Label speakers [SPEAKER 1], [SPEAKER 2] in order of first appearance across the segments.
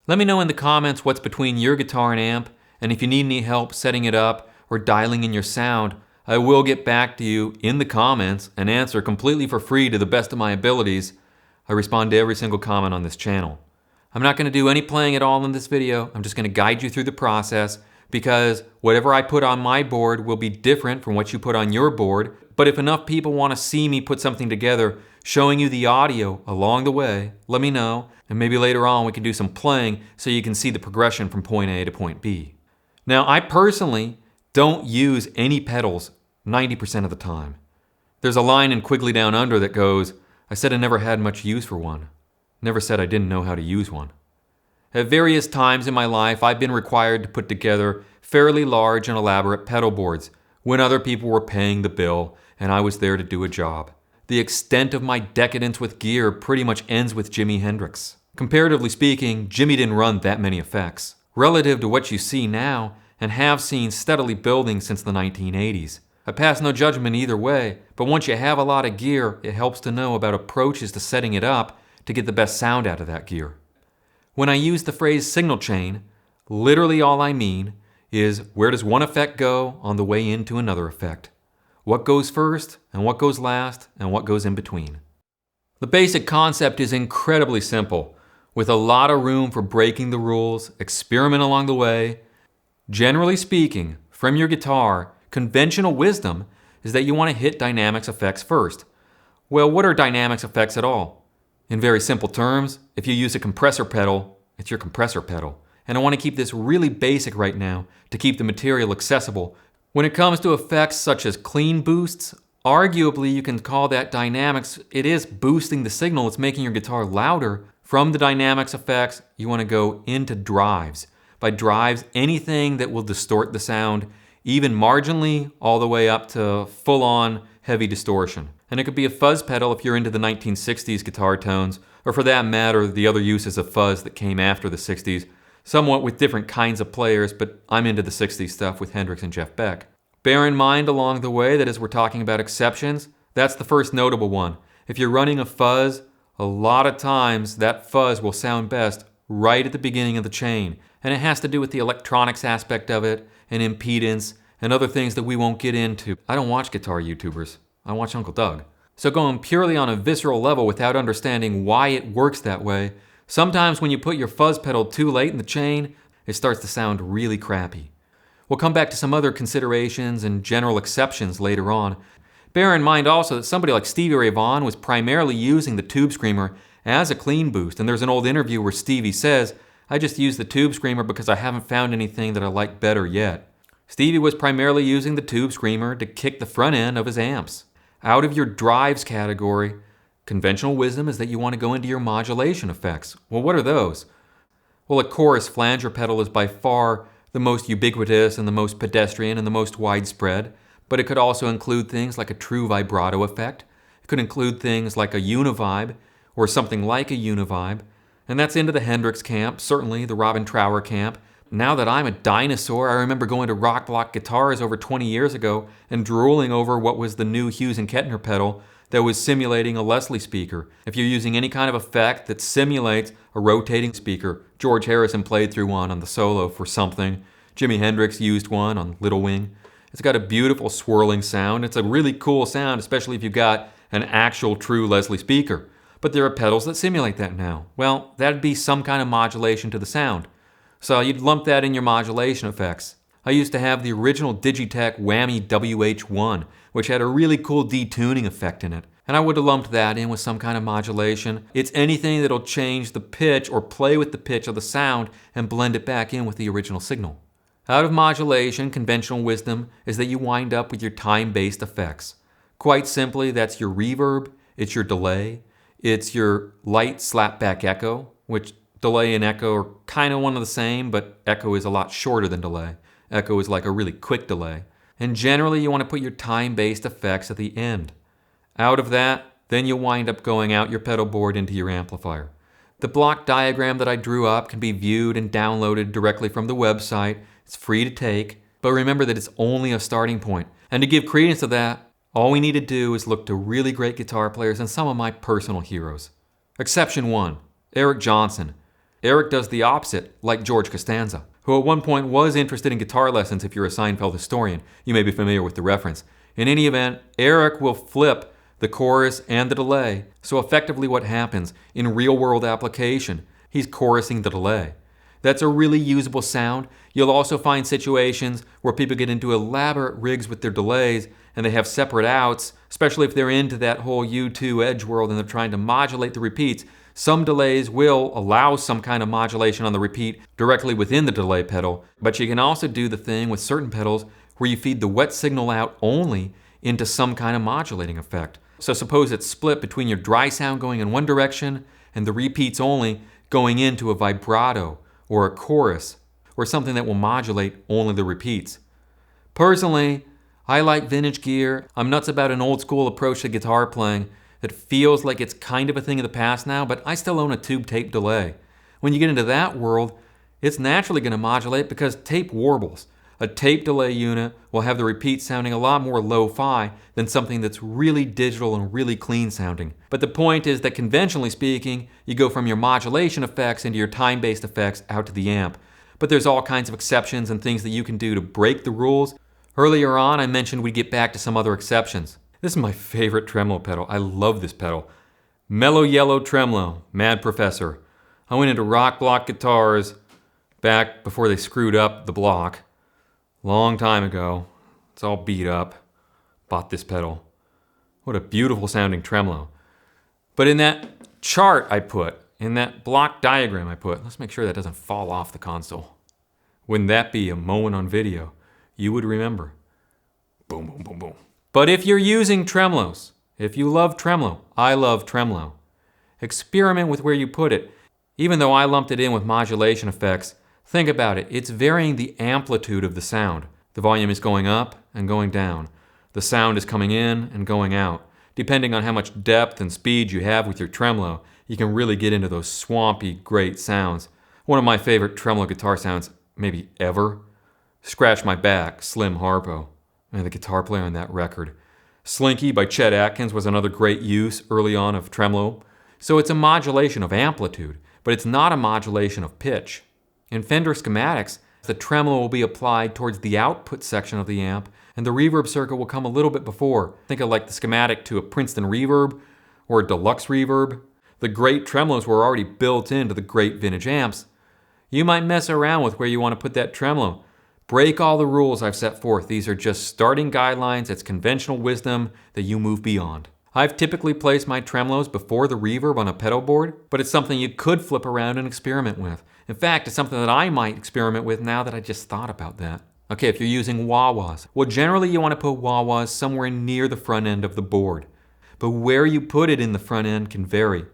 [SPEAKER 1] Let me know in the comments what's between your guitar and amp, and if you need any help setting it up or dialing in your sound, I will get back to you in the comments and answer completely for free to the best of my abilities. I respond to every single comment on this channel. I'm not going to do any playing at all in this video. I'm just going to guide you through the process, because whatever I put on my board will be different from what you put on your board. But if enough people want to see me put something together, showing you the audio along the way, let me know, and maybe later on we can do some playing so you can see the progression from point A to point B. Now, I personally don't use any pedals 90% of the time. There's a line in Quigley Down Under that goes, "I said I never had much use for one. Never said I didn't know how to use one." At various times in my life, I've been required to put together fairly large and elaborate pedal boards when other people were paying the bill and I was there to do a job. The extent of my decadence with gear pretty much ends with Jimi Hendrix. Comparatively speaking, Jimi didn't run that many effects, relative to what you see now and have seen steadily building since the 1980s. I pass no judgment either way, but once you have a lot of gear, it helps to know about approaches to setting it up to get the best sound out of that gear. When I use the phrase signal chain, literally all I mean is where does one effect go on the way into another effect? What goes first, and what goes last, and what goes in between? The basic concept is incredibly simple, with a lot of room for breaking the rules, experiment along the way. Generally speaking, from your guitar, conventional wisdom is that you want to hit dynamics effects first. Well, what are dynamics effects at all? In very simple terms, if you use a compressor pedal, it's your compressor pedal. And I want to keep this really basic right now to keep the material accessible. When it comes to effects such as clean boosts, arguably you can call that dynamics. It is boosting the signal, it's making your guitar louder. From the dynamics effects, you want to go into drives. By drives, anything that will distort the sound, even marginally, all the way up to full-on heavy distortion. And it could be a fuzz pedal if you're into the 1960s guitar tones, or for that matter, the other uses of fuzz that came after the 60s, somewhat with different kinds of players, but I'm into the 60s stuff with Hendrix and Jeff Beck. Bear in mind along the way that as we're talking about exceptions, that's the first notable one. If you're running a fuzz, a lot of times that fuzz will sound best right at the beginning of the chain, and it has to do with the electronics aspect of it, and impedance, and other things that we won't get into. I don't watch guitar YouTubers. I watch Uncle Doug. So going purely on a visceral level without understanding why it works that way, sometimes when you put your fuzz pedal too late in the chain, it starts to sound really crappy. We'll come back to some other considerations and general exceptions later on. Bear in mind also that somebody like Stevie Ray Vaughan was primarily using the Tube Screamer as a clean boost, and there's an old interview where Stevie says, "I just use the Tube Screamer because I haven't found anything that I like better yet." Stevie was primarily using the Tube Screamer to kick the front end of his amps. Out of your drives category, conventional wisdom is that you want to go into your modulation effects. Well, what are those? Well, a chorus flanger pedal is by far the most ubiquitous and the most pedestrian and the most widespread, but it could also include things like a true vibrato effect. It could include things like a univibe or something like a univibe, and that's into the Hendrix camp, certainly the Robin Trower camp. Now that I'm a dinosaur, I remember going to Rock Block Guitars over 20 years ago and drooling over what was the new Hughes and Kettner pedal that was simulating a Leslie speaker. If you're using any kind of effect that simulates a rotating speaker, George Harrison played through one on the solo for Something. Jimi Hendrix used one on Little Wing. It's got a beautiful swirling sound. It's a really cool sound, especially if you've got an actual true Leslie speaker. But there are pedals that simulate that now. Well, that'd be some kind of modulation to the sound. So you'd lump that in your modulation effects. I used to have the original Digitech Whammy WH1, which had a really cool detuning effect in it. And I would have lumped that in with some kind of modulation. It's anything that'll change the pitch or play with the pitch of the sound and blend it back in with the original signal. Out of modulation, conventional wisdom is that you wind up with your time-based effects. Quite simply, that's your reverb, it's your delay, it's your light slapback echo, which delay and echo are kind of one of the same, but echo is a lot shorter than delay. Echo is like a really quick delay. And generally you want to put your time-based effects at the end. Out of that, then you'll wind up going out your pedal board into your amplifier. The block diagram that I drew up can be viewed and downloaded directly from the website. It's free to take, but remember that it's only a starting point. And to give credence to that, all we need to do is look to really great guitar players and some of my personal heroes. Exception 1, Eric Johnson. Eric does the opposite, like George Costanza, who at one point was interested in guitar lessons if you're a Seinfeld historian. You may be familiar with the reference. In any event, Eric will flip the chorus and the delay. So effectively what happens in real-world application, he's chorusing the delay. That's a really usable sound. You'll also find situations where people get into elaborate rigs with their delays and they have separate outs, especially if they're into that whole U2 edge world and they're trying to modulate the repeats. Some delays will allow some kind of modulation on the repeat directly within the delay pedal, but you can also do the thing with certain pedals where you feed the wet signal out only into some kind of modulating effect. So suppose it's split between your dry sound going in one direction and the repeats only going into a vibrato or a chorus or something that will modulate only the repeats. Personally, I like vintage gear. I'm nuts about an old school approach to guitar playing that feels like it's kind of a thing of the past now, but I still own a tube tape delay. When you get into that world, it's naturally going to modulate because tape warbles. A tape delay unit will have the repeat sounding a lot more lo-fi than something that's really digital and really clean sounding. But the point is that conventionally speaking, you go from your modulation effects into your time-based effects out to the amp. But there's all kinds of exceptions and things that you can do to break the rules. Earlier on, I mentioned we'd get back to some other exceptions. This is my favorite tremolo pedal. I love this pedal. Mellow Yellow Tremolo, Mad Professor. I went into rock block guitars back before they screwed up the block. Long time ago. It's all beat up. Bought this pedal. What a beautiful sounding tremolo. But in that chart I put, in that block diagram I put, let's make sure that doesn't fall off the console. Wouldn't that be a moment on video you would remember? Boom, boom, boom, boom. But if you're using tremolos, if you love tremolo, I love tremolo. Experiment with where you put it. Even though I lumped it in with modulation effects, think about it. It's varying the amplitude of the sound. The volume is going up and going down. The sound is coming in and going out. Depending on how much depth and speed you have with your tremolo, you can really get into those swampy, great sounds. One of my favorite tremolo guitar sounds, maybe ever, Scratch My Back, Slim Harpo. And the guitar player on that record. Slinky by Chet Atkins was another great use early on of tremolo. So it's a modulation of amplitude, but it's not a modulation of pitch. In Fender schematics, the tremolo will be applied towards the output section of the amp, and the reverb circuit will come a little bit before. Think of like the schematic to a Princeton reverb or a deluxe reverb. The great tremolos were already built into the great vintage amps. You might mess around with where you want to put that tremolo. Break all the rules I've set forth. These are just starting guidelines. It's conventional wisdom that you move beyond. I've typically placed my tremolos before the reverb on a pedal board, but it's something you could flip around and experiment with. In fact, it's something that I might experiment with now that I just thought about that. Okay, if you're using wah-wahs. Well, generally you want to put wah-wahs somewhere near the front end of the board. But where you put it in the front end can vary.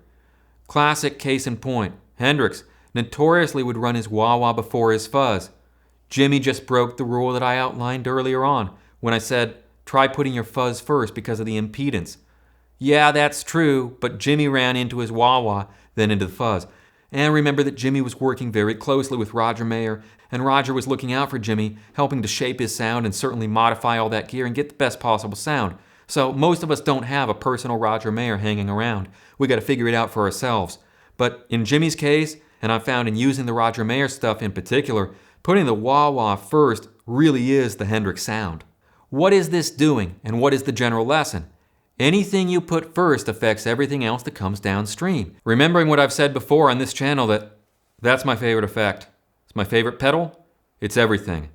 [SPEAKER 1] Classic case in point, Hendrix notoriously would run his wah-wah before his fuzz. Jimmy just broke the rule that I outlined earlier on when I said, try putting your fuzz first because of the impedance. Yeah, that's true, but Jimmy ran into his wah-wah, then into the fuzz. And remember that Jimmy was working very closely with Roger Mayer, and Roger was looking out for Jimmy, helping to shape his sound and certainly modify all that gear and get the best possible sound. So most of us don't have a personal Roger Mayer hanging around. We got to figure it out for ourselves. But in Jimmy's case, and I found in using the Roger Mayer stuff in particular, putting the wah-wah first really is the Hendrix sound. What is this doing, and what is the general lesson? Anything you put first affects everything else that comes downstream. Remembering what I've said before on this channel that's my favorite effect. It's my favorite pedal. It's everything.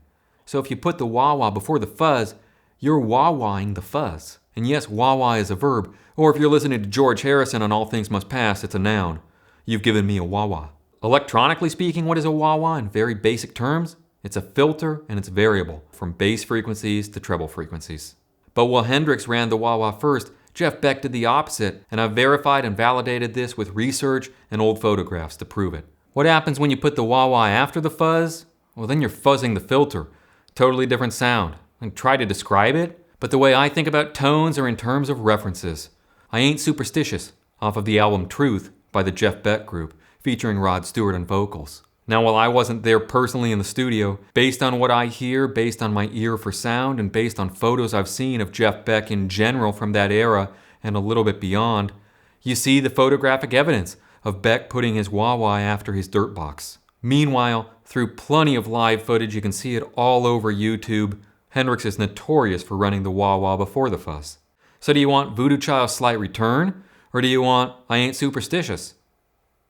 [SPEAKER 1] So if you put the wah-wah before the fuzz, you're wah-wahing the fuzz. And yes, wah-wah is a verb. Or if you're listening to George Harrison on All Things Must Pass, it's a noun. You've given me a wah-wah. Electronically speaking, what is a wah-wah in very basic terms? It's a filter and it's variable, from bass frequencies to treble frequencies. But while Hendrix ran the wah-wah first, Jeff Beck did the opposite, and I've verified and validated this with research and old photographs to prove it. What happens when you put the wah-wah after the fuzz? Well, then you're fuzzing the filter. Totally different sound. And try to describe it, but the way I think about tones are in terms of references. I Ain't Superstitious, off of the album Truth by the Jeff Beck Group, featuring Rod Stewart on vocals. Now, while I wasn't there personally in the studio, based on what I hear, based on my ear for sound, and based on photos I've seen of Jeff Beck in general from that era and a little bit beyond, you see the photographic evidence of Beck putting his wah-wah after his dirt box. Meanwhile, through plenty of live footage, you can see it all over YouTube, Hendrix is notorious for running the wah-wah before the fuzz. So do you want Voodoo Child's Slight Return, or do you want I Ain't Superstitious?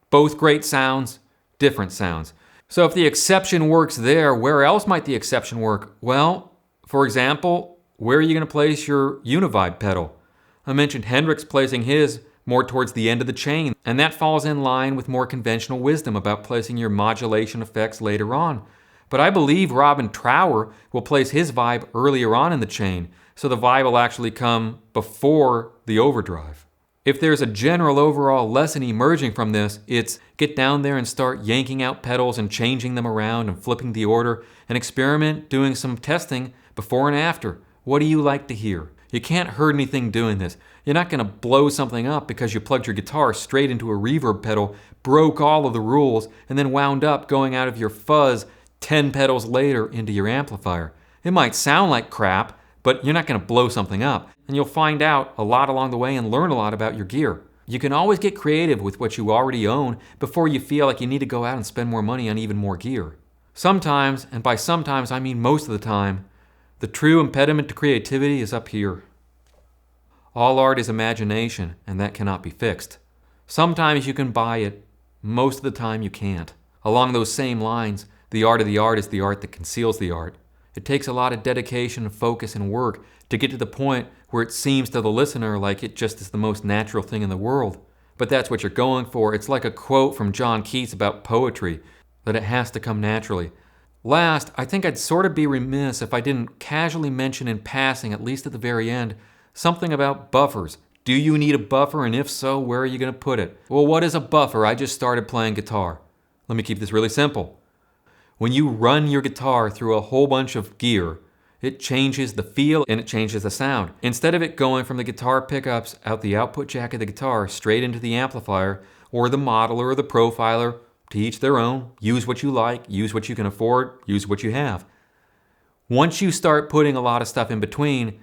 [SPEAKER 1] Both great sounds, different sounds. So if the exception works there, where else might the exception work? Well, for example, where are you going to place your Univibe pedal? I mentioned Hendrix placing his more towards the end of the chain, and that falls in line with more conventional wisdom about placing your modulation effects later on. But I believe Robin Trower will place his vibe earlier on in the chain, so the vibe will actually come before the overdrive. If there's a general overall lesson emerging from this, it's get down there and start yanking out pedals and changing them around and flipping the order and experiment doing some testing before and after. What do you like to hear? You can't hurt anything doing this. You're not going to blow something up because you plugged your guitar straight into a reverb pedal, broke all of the rules, and then wound up going out of your fuzz 10 pedals later into your amplifier. It might sound like crap, but you're not going to blow something up. And you'll find out a lot along the way and learn a lot about your gear. You can always get creative with what you already own before you feel like you need to go out and spend more money on even more gear. Sometimes, and by sometimes I mean most of the time, the true impediment to creativity is up here. All art is imagination, and that cannot be fixed. Sometimes you can buy it, most of the time you can't. Along those same lines, the art of the art is the art that conceals the art. It takes a lot of dedication, focus, and work to get to the point where it seems to the listener like it just is the most natural thing in the world. But that's what you're going for. It's like a quote from John Keats about poetry, that it has to come naturally. Last, I think I'd sort of be remiss if I didn't casually mention in passing, at least at the very end, something about buffers. Do you need a buffer, and if so, where are you going to put it? Well, what is a buffer? I just started playing guitar. Let me keep this really simple. When you run your guitar through a whole bunch of gear, it changes the feel and it changes the sound. Instead of it going from the guitar pickups out the output jack of the guitar straight into the amplifier or the modeler or the profiler, to each their own, use what you like, use what you can afford, use what you have. Once you start putting a lot of stuff in between,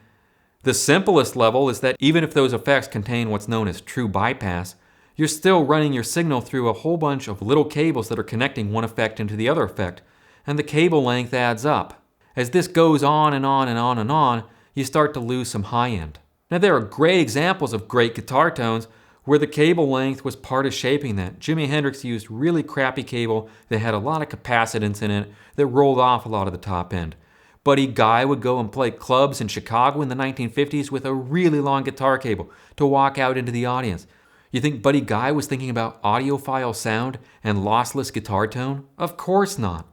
[SPEAKER 1] the simplest level is that even if those effects contain what's known as true bypass, you're still running your signal through a whole bunch of little cables that are connecting one effect into the other effect, and the cable length adds up. As this goes on and on and on and on, you start to lose some high end. Now there are great examples of great guitar tones where the cable length was part of shaping that. Jimi Hendrix used really crappy cable that had a lot of capacitance in it that rolled off a lot of the top end. Buddy Guy would go and play clubs in Chicago in the 1950s with a really long guitar cable to walk out into the audience. You think Buddy Guy was thinking about audiophile sound and lossless guitar tone? Of course not.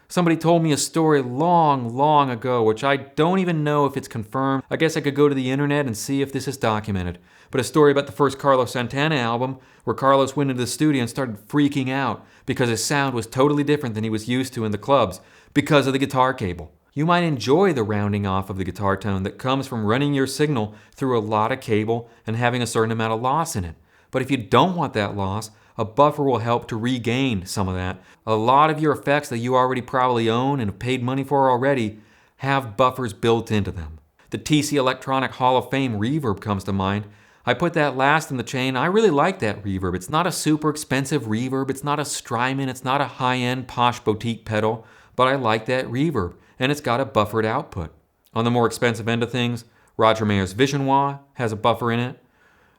[SPEAKER 1] Somebody told me a story long ago, which I don't even know if it's confirmed. I guess I could go to the internet and see if this is documented. But a story about the first Carlos Santana album where Carlos went into the studio and started freaking out because his sound was totally different than he was used to in the clubs because of the guitar cable. You might enjoy the rounding off of the guitar tone that comes from running your signal through a lot of cable and having a certain amount of loss in it. But if you don't want that loss, a buffer will help to regain some of that. A lot of your effects that you already probably own and have paid money for already have buffers built into them. The TC Electronic Hall of Fame reverb comes to mind. I put that last in the chain. I really like that reverb. It's not a super expensive reverb. It's not a Strymon. It's not a high-end posh boutique pedal. But I like that reverb. And it's got a buffered output. On the more expensive end of things, Roger Mayer's Vision Wah has a buffer in it.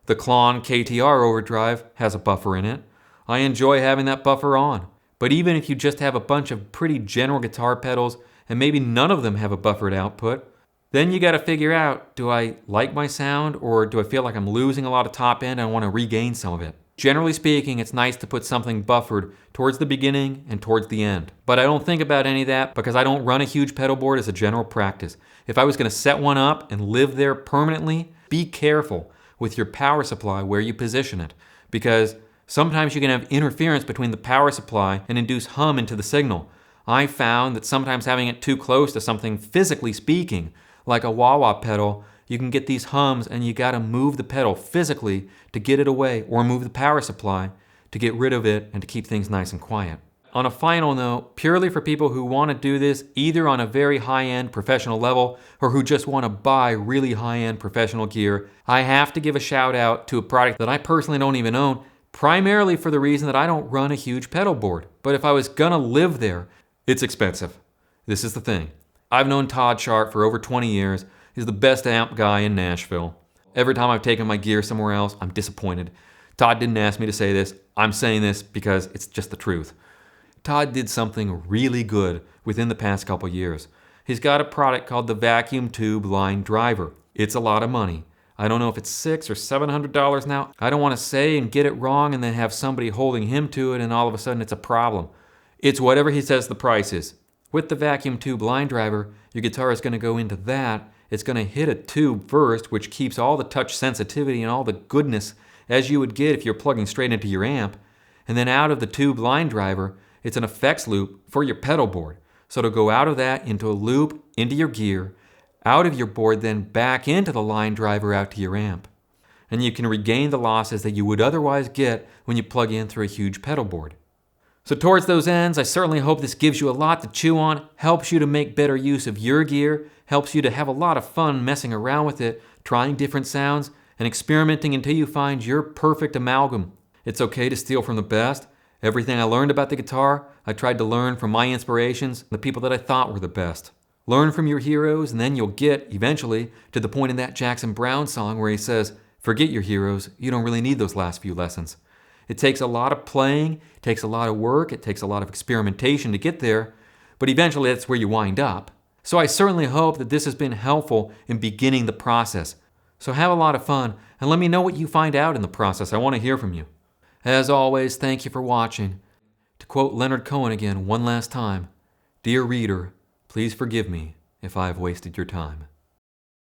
[SPEAKER 1] The Klon KTR overdrive has a buffer in it. I enjoy having that buffer on. But even if you just have a bunch of pretty general guitar pedals and maybe none of them have a buffered output, then you got to figure out, do I like my sound or do I feel like I'm losing a lot of top end and I want to regain some of it? Generally speaking, it's nice to put something buffered towards the beginning and towards the end. But I don't think about any of that because I don't run a huge pedal board as a general practice. If I was going to set one up and live there permanently, be careful with your power supply where you position it, because sometimes you can have interference between the power supply and induce hum into the signal. I found that sometimes having it too close to something physically speaking, like a wah-wah pedal, you can get these hums and you gotta move the pedal physically to get it away or move the power supply to get rid of it and to keep things nice and quiet. On a final note, purely for people who want to do this either on a very high-end professional level or who just want to buy really high-end professional gear, I have to give a shout out to a product that I personally don't even own, primarily for the reason that I don't run a huge pedal board. But if I was gonna live there, it's expensive. This is the thing. I've known Todd Sharp for over 20 years. He's the best amp guy in Nashville. Every time I've taken my gear somewhere else, I'm disappointed. Todd didn't ask me to say this. I'm saying this because it's just the truth. Todd did something really good within the past couple years. He's got a product called the vacuum tube line driver. It's a lot of money. I don't know if it's $600 or $700 now. I don't want to say and get it wrong and then have somebody holding him to it and all of a sudden it's a problem. It's whatever he says the price is. With the vacuum tube line driver, your guitar is going to go into that. It's going to hit a tube first, which keeps all the touch sensitivity and all the goodness as you would get if you're plugging straight into your amp. And then out of the tube line driver, it's an effects loop for your pedal board. So to go out of that into a loop, into your gear, out of your board, then back into the line driver out to your amp. And you can regain the losses that you would otherwise get when you plug in through a huge pedal board. So towards those ends, I certainly hope this gives you a lot to chew on, helps you to make better use of your gear, helps you to have a lot of fun messing around with it, trying different sounds, and experimenting until you find your perfect amalgam. It's okay to steal from the best. Everything I learned about the guitar, I tried to learn from my inspirations, the people that I thought were the best. Learn from your heroes, and then you'll get, eventually, to the point in that Jackson Browne song where he says, forget your heroes, you don't really need those last few lessons. It takes a lot of playing, it takes a lot of work, it takes a lot of experimentation to get there, but eventually that's where you wind up. So I certainly hope that this has been helpful in beginning the process. So have a lot of fun, and let me know what you find out in the process. I want to hear from you. As always, thank you for watching. To quote Leonard Cohen again one last time, "Dear reader, please forgive me if I have wasted your time."